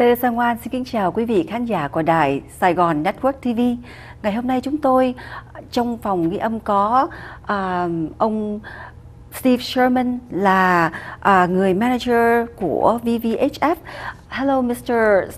Teresa Ngoan xin kính chào quý vị khán giả của đài Sài Gòn Network TV. Ngày hôm nay chúng tôi trong phòng ghi âm có ông Sherman là người manager của VVFH. Hello, Mr.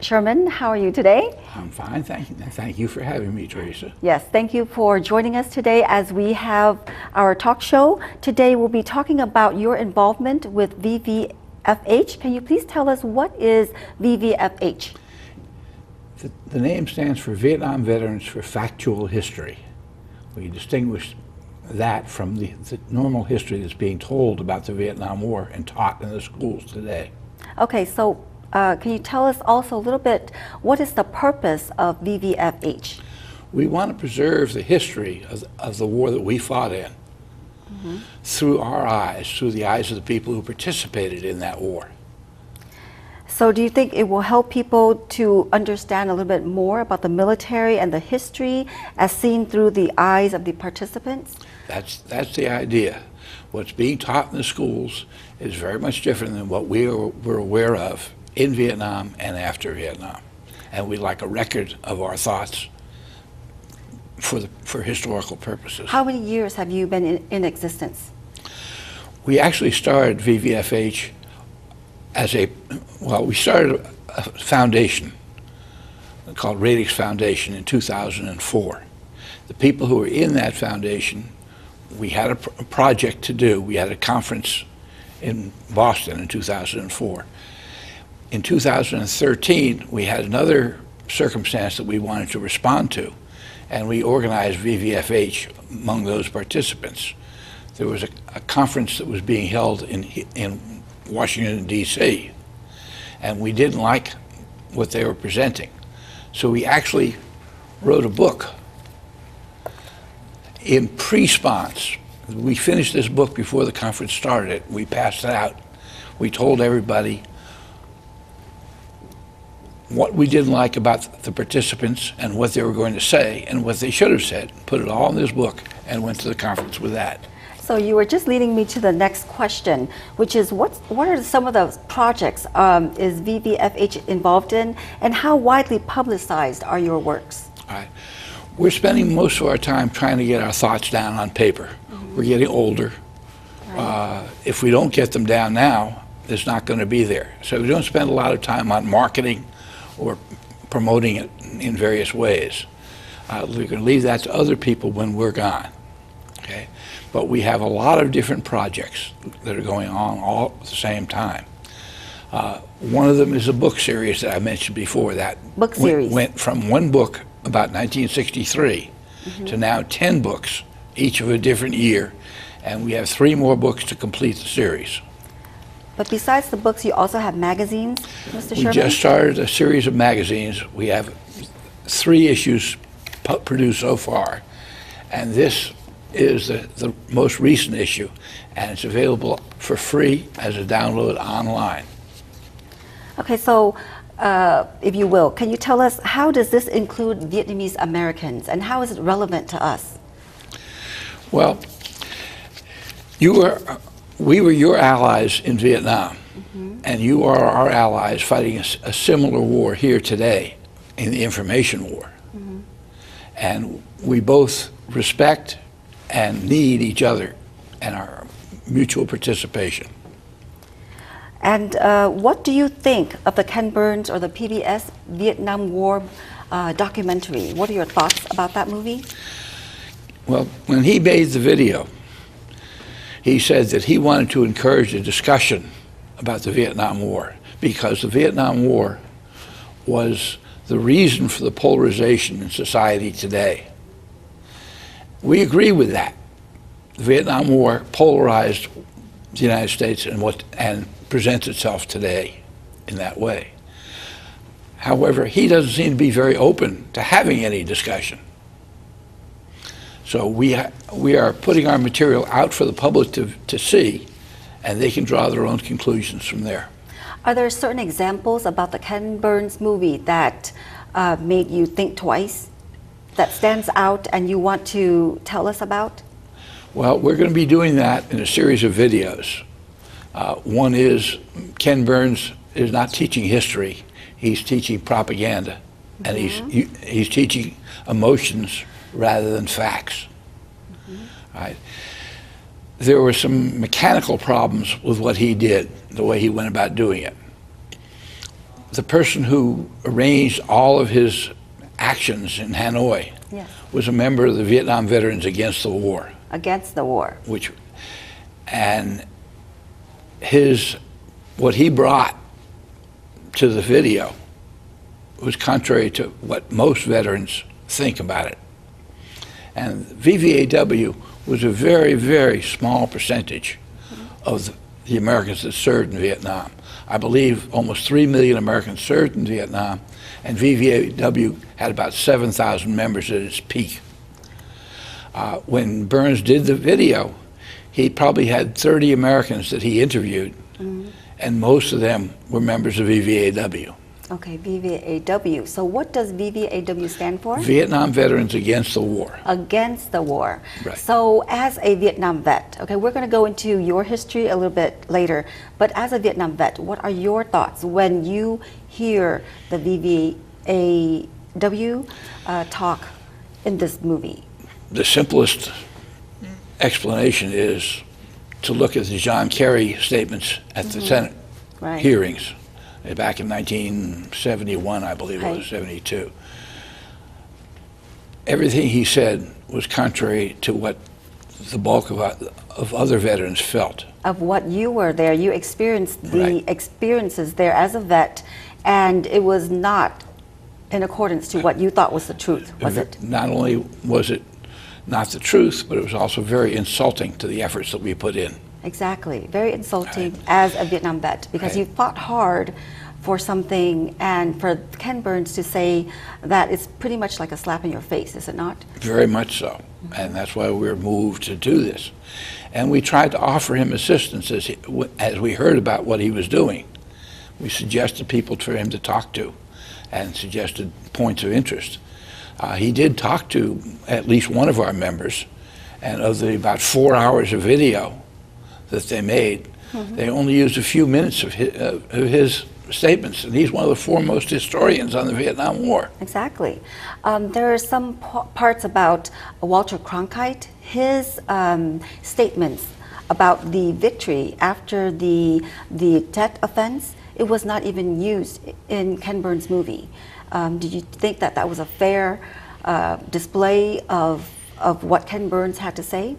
Sherman. How are you today? I'm fine, thank you for having me, Teresa. Yes, thank you for joining us today as we have our talk show. Today we'll be talking about your involvement with VVFH. Can you please tell us what is VVFH? The name stands for Vietnam Veterans for Factual History. We distinguish that from the normal history that's being told about the Vietnam War and taught in the schools today. Okay, so can you tell us also a little bit, what is the purpose of VVFH? We want to preserve the history of the war that we fought in through our eyes, through the eyes of the people who participated in that war. So do you think it will help people to understand a little bit more about the military and the history as seen through the eyes of the participants? That's the idea. What's being taught in the schools is very much different than what we're aware of in Vietnam and after Vietnam. And we like a record of our thoughts for historical purposes. How many years have you been in existence? We actually started VVFH we started a foundation called Radix Foundation in 2004. The people who were in that foundation, we had a project to do. We had a conference in Boston in 2004. In 2013, we had another circumstance that we wanted to respond to, and we organized VVFH among those participants. There was a conference that was being held in Washington, D.C., and we didn't like what they were presenting. So we actually wrote a book in pre-spons. We finished this book before the conference started. We passed it out. We told everybody what we didn't like about the participants and what they were going to say and what they should have said. Put it all in this book and went to the conference with that. So you were just leading me to the next question, which is what are some of the projects is VVFH involved in, and how widely publicized are your works? All right. We're spending most of our time trying to get our thoughts down on paper. We're getting older. Right. If we don't get them down now, it's not going to be there. So we don't spend a lot of time on marketing or promoting it in various ways. We're going to leave that to other people when we're gone. Okay? But we have a lot of different projects that are going on all at the same time. One of them is a book series that I mentioned before. That book series went from one book about 1963 to now 10 books, each of a different year, and we have 3 more books to complete the series. But besides the books, you also have magazines, Mr. Sherman? We just started a series of magazines. We have 3 issues produced so far, and this is the most recent issue, and it's available for free as a download online. Okay, so if you will, can you tell us how does this include Vietnamese Americans and how is it relevant to us? Well, we were your allies in Vietnam, and you are our allies fighting a similar war here today in the information war. And we both respect and need each other and our mutual participation. And what do you think of the Ken Burns or the PBS Vietnam War documentary? What are your thoughts about that movie? Well, when he made the video, he said that he wanted to encourage a discussion about the Vietnam War because the Vietnam War was the reason for the polarization in society today. We agree with that. The Vietnam War polarized the United States and presents itself today in that way. However, he doesn't seem to be very open to having any discussion. So we are putting our material out for the public to see, and they can draw their own conclusions from there. Are there certain examples about the Ken Burns movie that made you think twice, that stands out and you want to tell us about? Well, we're going to be doing that in a series of videos. One is Ken Burns is not teaching history. he's teaching propaganda, and he's teaching emotions rather than facts. Right? There were some mechanical problems with what he did, the way he went about doing it. The person who arranged all of his actions in Hanoi was a member of the Vietnam Veterans Against the War. Against the war. And what he brought to the video was contrary to what most veterans think about it. And VVAW was a very, very small percentage of the Americans that served in Vietnam. I believe almost 3 million Americans served in Vietnam, and VVAW had about 7,000 members at its peak. When Burns did the video, he probably had 30 Americans that he interviewed, and most of them were members of VVAW. Okay, VVAW. So what does VVAW stand for? Vietnam Veterans Against the War. Against the war. Right. So as a Vietnam vet, okay, we're going to go into your history a little bit later, but as a Vietnam vet, what are your thoughts when you hear the VVAW talk in this movie? The simplest explanation is to look at the John Kerry statements at the Senate hearings back in 1971, I believe it was, 72. Everything he said was contrary to what the bulk of other veterans felt. Of what you were there, you experienced the experiences there as a vet, and it was not in accordance to what you thought was the truth, was it? Not only was it not the truth, but it was also very insulting to the efforts that we put in. Exactly, very insulting as a Vietnam vet, because you fought hard for something, and for Ken Burns to say that, it's pretty much like a slap in your face, is it not? Very much so, and that's why we were moved to do this. And we tried to offer him assistance as we heard about what he was doing. We suggested people for him to talk to and suggested points of interest. He did talk to at least one of our members, and of the about 4 hours of video that they made, they only used a few minutes of his statements, and he's one of the foremost historians on the Vietnam War. Exactly. There are some parts about Walter Cronkite, his statements about the victory after the Tet offense. It was not even used in Ken Burns' movie. Did you think that that was a fair display of what Ken Burns had to say?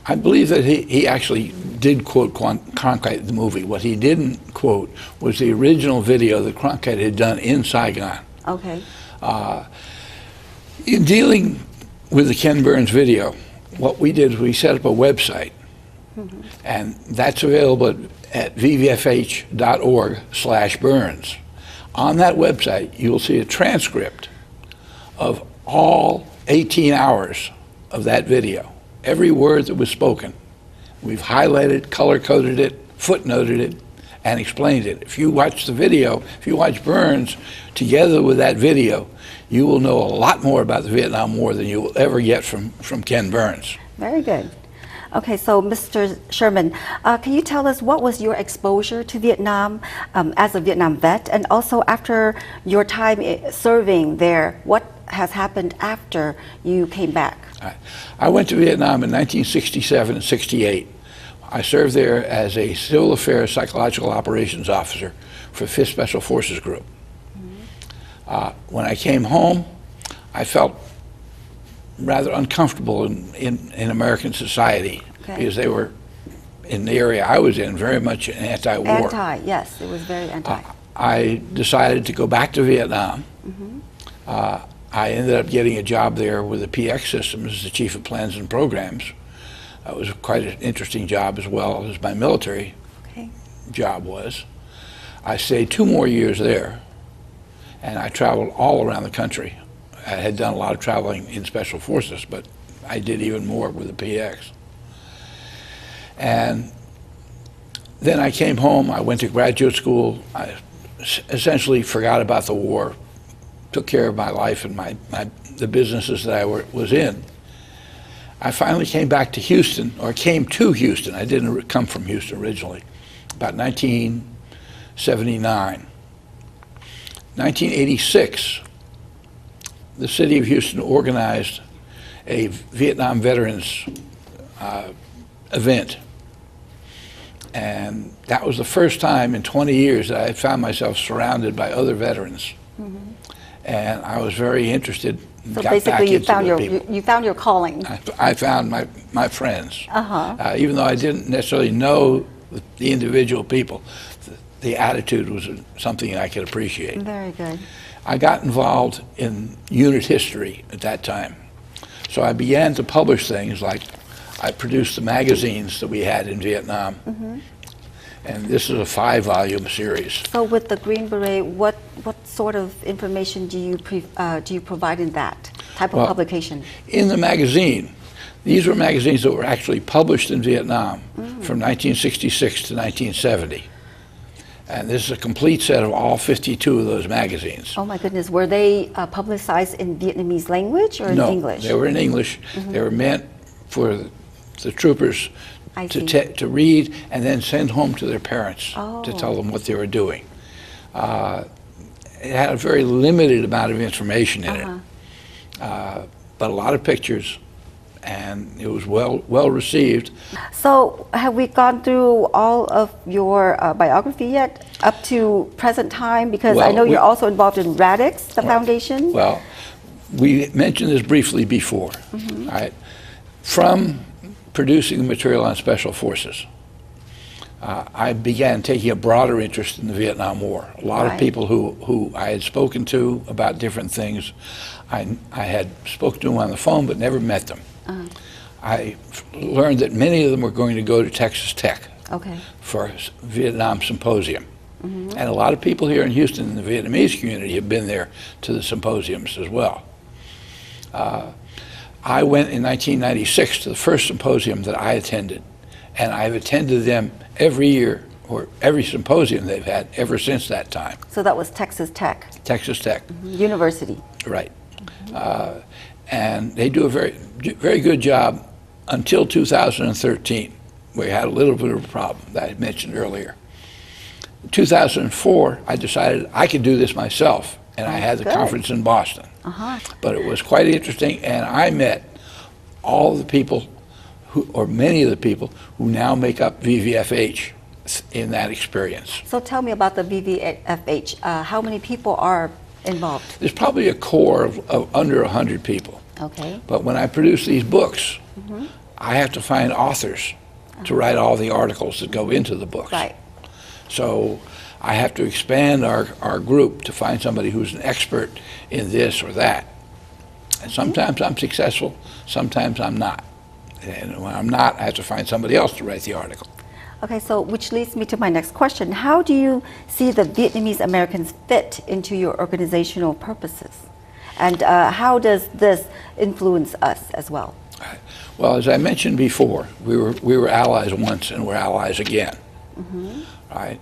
I believe that he actually did quote Cronkite in the movie. What he didn't quote was the original video that Cronkite had done in Saigon. Okay. In dealing with the Ken Burns video, what we did was we set up a website, and that's available at vvfh.org/Burns. On that website, you will see a transcript of all 18 hours of that video. Every word that was spoken. We've highlighted, color-coded it, footnoted it, and explained it. If you watch the video, if you watch Burns together with that video, you will know a lot more about the Vietnam War than you will ever get from Ken Burns. Very good. Okay, so Mr. Sherman, can you tell us what was your exposure to Vietnam as a Vietnam vet, and also after your time serving there, what has happened after you came back? I went to Vietnam in 1967 and 68. I served there as a Civil Affairs Psychological Operations Officer for 5th Special Forces Group. When I came home, I felt rather uncomfortable in American society, because they were, in the area I was in, very much anti-war. Yes, it was very anti. I decided to go back to Vietnam. I ended up getting a job there with the PX system as the Chief of Plans and Programs. It was quite an interesting job, as well as my military job was. I stayed 2 more years there, and I traveled all around the country. I had done a lot of traveling in Special Forces, but I did even more with the PX. And then I came home, I went to graduate school, I essentially forgot about the war, took care of my life and the businesses that I was in. I finally came back to Houston, or came to Houston. I didn't come from Houston originally, about 1979. 1986, the city of Houston organized a Vietnam veterans event. And that was the first time in 20 years that I had found myself surrounded by other veterans. And I was very interested. So basically you found your calling. I found my friends. Even though I didn't necessarily know the individual people, the attitude was something I could appreciate. Very good. I got involved in unit history at that time. So I began to publish things like I produced the magazines that we had in Vietnam. And this is a 5-volume series. So with the Green Beret, what sort of information do you provide in that type of publication? In the magazine, these were magazines that were actually published in Vietnam from 1966 to 1970. And this is a complete set of all 52 of those magazines. Oh my goodness, were they publicized in Vietnamese language or in English? No, they were in English. They were meant for the troopers to read and then send home to their parents to tell them what they were doing. It had a very limited amount of information in it, but a lot of pictures, and it was well received. So have we gone through all of your biography yet, up to present time? Because I know you're also involved in Radix, the foundation. Well, we mentioned this briefly before. Right? From producing the material on special forces, I began taking a broader interest in the Vietnam War. A lot of people who I had spoken to about different things, I had spoken to them on the phone but never met them. I learned that many of them were going to go to Texas Tech for a Vietnam symposium. And a lot of people here in Houston in the Vietnamese community have been there to the symposiums as well. I went in 1996 to the first symposium that I attended, and I've attended them every year, or every symposium they've had ever since that time. So that was Texas Tech? Texas Tech. University. Right. And they do a very good job until 2013. We had a little bit of a problem that I mentioned earlier. In 2004, I decided I could do this myself, and I had the conference in Boston. But it was quite interesting, and I met all the people, or many of the people, who now make up VVFH in that experience. So tell me about the VVFH. How many people are involved? There's probably a core of under 100 people. But when I produce these books, I have to find authors to write all the articles that go into the books. So I have to expand our group to find somebody who's an expert in this or that. And sometimes I'm successful, sometimes I'm not. And when I'm not, I have to find somebody else to write the article. Okay, so which leads me to my next question. How do you see the Vietnamese Americans fit into your organizational purposes? And how does this influence us as well? Well, as I mentioned before, we were allies once and we're allies again. Right?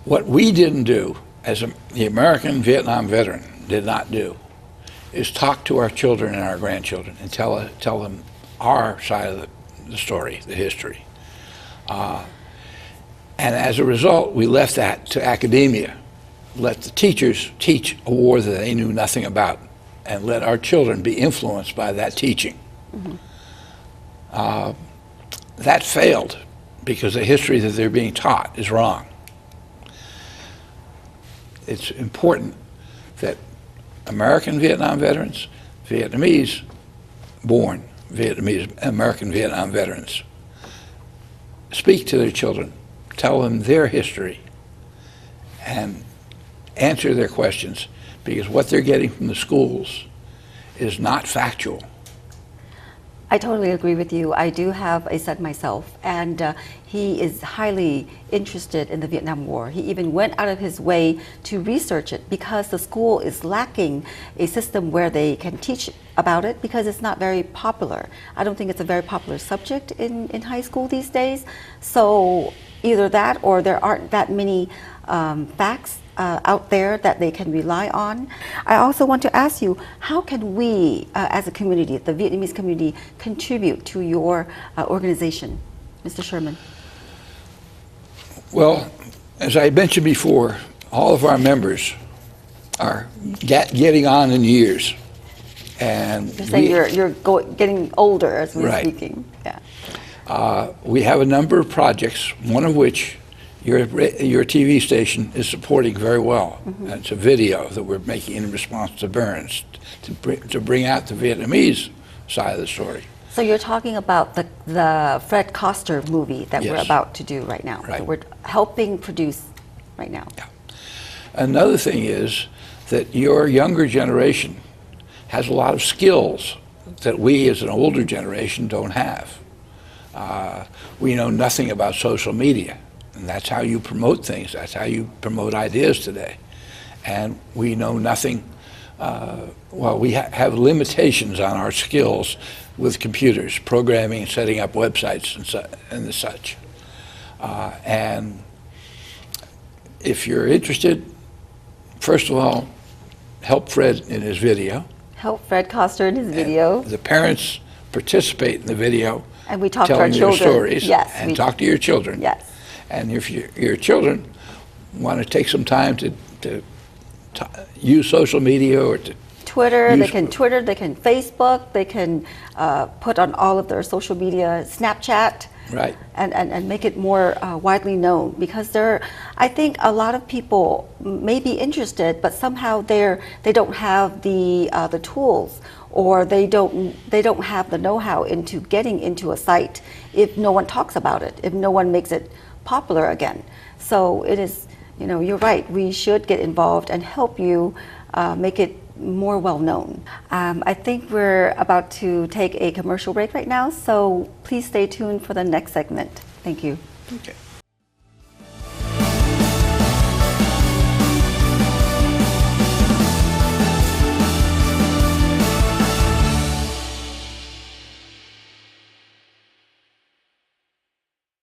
What we didn't do, as the American Vietnam veteran did not do, is talk to our children and our grandchildren and tell them our side of the story, the history. And as a result, we left that to academia, let the teachers teach a war that they knew nothing about, and let our children be influenced by that teaching. That failed because the history that they're being taught is wrong. It's important that American Vietnam veterans, Vietnamese-born American Vietnam veterans, speak to their children, tell them their history, and answer their questions, because what they're getting from the schools is not factual. I totally agree with you. I do have a son myself, and he is highly interested in the Vietnam War. He even went out of his way to research it because the school is lacking a system where they can teach about it because it's not very popular. I don't think it's a very popular subject in high school these days. So either that or there aren't that many facts out there that they can rely on. I also want to ask you, how can we as a community, the Vietnamese community, contribute to your organization, Mr. Sherman? Well, as I mentioned before, all of our members are getting on in years. And You're saying you're getting older as we're Right. speaking. Yeah. we have a number of projects, one of which your TV station is supporting very well. It's a video that we're making in response to Burns to bring out the Vietnamese side of the story. So you're talking about the Fred Coster movie that we're Yes. about to do right now. Right. That we're helping produce right now. Another thing is that your younger generation has a lot of skills that we as an older generation don't have. We know nothing about social media, and that's how you promote things. That's how you promote ideas today. And we know nothing, we have limitations on our skills with computers, programming, setting up websites and such. And if you're interested, first of all, help Fred in his video. Help Fred Coster in his video. The parents participate in the video, And we talk to our telling their children. stories, Yes. and talk to your children. Yes. And if your children want to take some time to use social media or to Twitter, they use- can Twitter, they can Facebook, they can put on all of their social media, Snapchat, Right. and make it more widely known, because I think a lot of people may be interested, but somehow they don't have the tools, or they don't have the know-how into getting into a site if no one talks about it, if no one makes it popular again. So it is, you're right, we should get involved and help you make it more well known. I think we're about to take a commercial break right now, so please stay tuned for the next segment. Thank you. Okay.